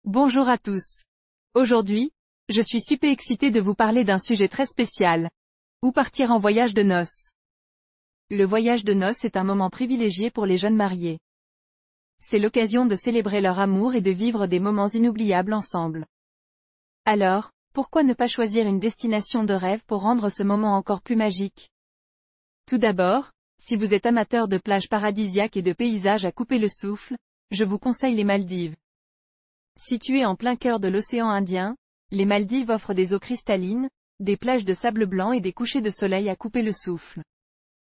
Bonjour à tous. Aujourd'hui, je suis super excitée de vous parler d'un sujet très spécial. Où partir en voyage de noces? Le voyage de noces est un moment privilégié pour les jeunes mariés. C'est l'occasion de célébrer leur amour et de vivre des moments inoubliables ensemble. Alors, pourquoi ne pas choisir une destination de rêve pour rendre ce moment encore plus magique? Tout d'abord, si vous êtes amateur de plages paradisiaques et de paysages à couper le souffle, je vous conseille les Maldives. Situées en plein cœur de l'océan Indien, les Maldives offrent des eaux cristallines, des plages de sable blanc et des couchers de soleil à couper le souffle.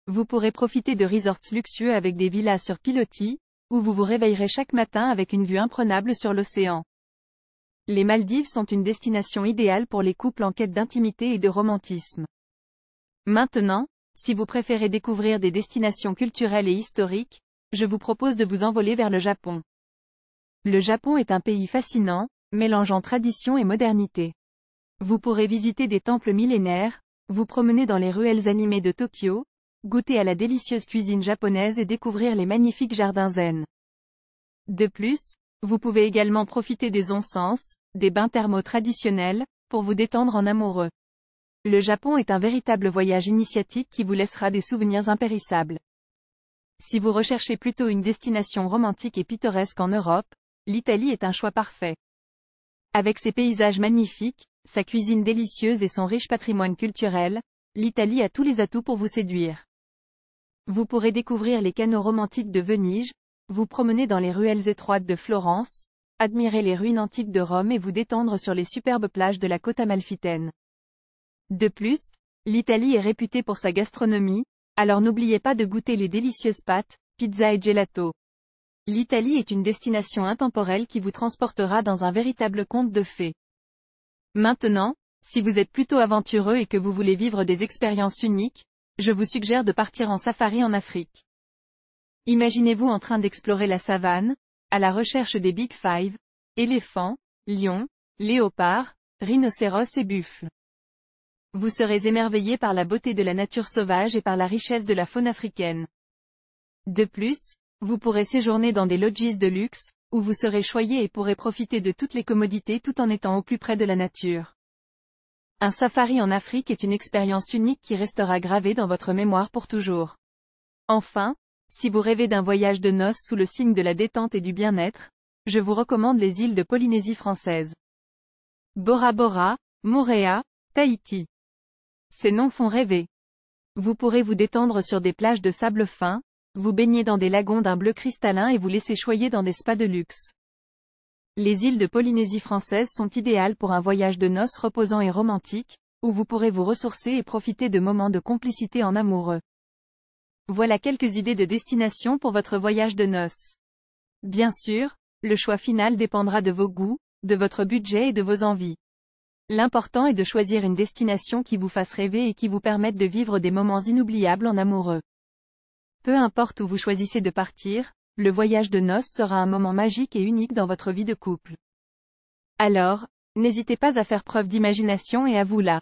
Vous pourrez profiter de resorts luxueux avec des villas sur pilotis, où vous vous réveillerez chaque matin avec une vue imprenable sur l'océan. Les Maldives sont une destination idéale pour les couples en quête d'intimité et de romantisme. Maintenant, si vous préférez découvrir des destinations culturelles et historiques, je vous propose de vous envoler vers le Japon. Le Japon est un pays fascinant, mélangeant tradition et modernité. Vous pourrez visiter des temples millénaires, vous promener dans les ruelles animées de Tokyo, goûter à la délicieuse cuisine japonaise et découvrir les magnifiques jardins zen. De plus, vous pouvez également profiter des onsens, des bains thermaux traditionnels, pour vous détendre en amoureux. Le Japon est un véritable voyage initiatique qui vous laissera des souvenirs impérissables. Si vous recherchez plutôt une destination romantique et pittoresque en Europe, l'Italie est un choix parfait. Avec ses paysages magnifiques, sa cuisine délicieuse et son riche patrimoine culturel, l'Italie a tous les atouts pour vous séduire. Vous pourrez découvrir les canaux romantiques de Venise, vous promener dans les ruelles étroites de Florence, admirer les ruines antiques de Rome et vous détendre sur les superbes plages de la côte amalfitaine. De plus, l'Italie est réputée pour sa gastronomie, alors n'oubliez pas de goûter les délicieuses pâtes, pizzas et gelato. L'Italie est une destination intemporelle qui vous transportera dans un véritable conte de fées. Maintenant, si vous êtes plutôt aventureux et que vous voulez vivre des expériences uniques, je vous suggère de partir en safari en Afrique. Imaginez-vous en train d'explorer la savane, à la recherche des Big Five, éléphants, lions, léopards, rhinocéros et buffles. Vous serez émerveillé par la beauté de la nature sauvage et par la richesse de la faune africaine. De plus, vous pourrez séjourner dans des lodges de luxe, où vous serez choyé et pourrez profiter de toutes les commodités tout en étant au plus près de la nature. Un safari en Afrique est une expérience unique qui restera gravée dans votre mémoire pour toujours. Enfin, si vous rêvez d'un voyage de noces sous le signe de la détente et du bien-être, je vous recommande les îles de Polynésie française. Bora Bora, Moorea, Tahiti. Ces noms font rêver. Vous pourrez vous détendre sur des plages de sable fin, vous baigner dans des lagons d'un bleu cristallin et vous laisser choyer dans des spas de luxe. Les îles de Polynésie française sont idéales pour un voyage de noces reposant et romantique, où vous pourrez vous ressourcer et profiter de moments de complicité en amoureux. Voilà quelques idées de destination pour votre voyage de noces. Bien sûr, le choix final dépendra de vos goûts, de votre budget et de vos envies. L'important est de choisir une destination qui vous fasse rêver et qui vous permette de vivre des moments inoubliables en amoureux. Peu importe où vous choisissez de partir, le voyage de noces sera un moment magique et unique dans votre vie de couple. Alors, n'hésitez pas à faire preuve d'imagination et à vous là.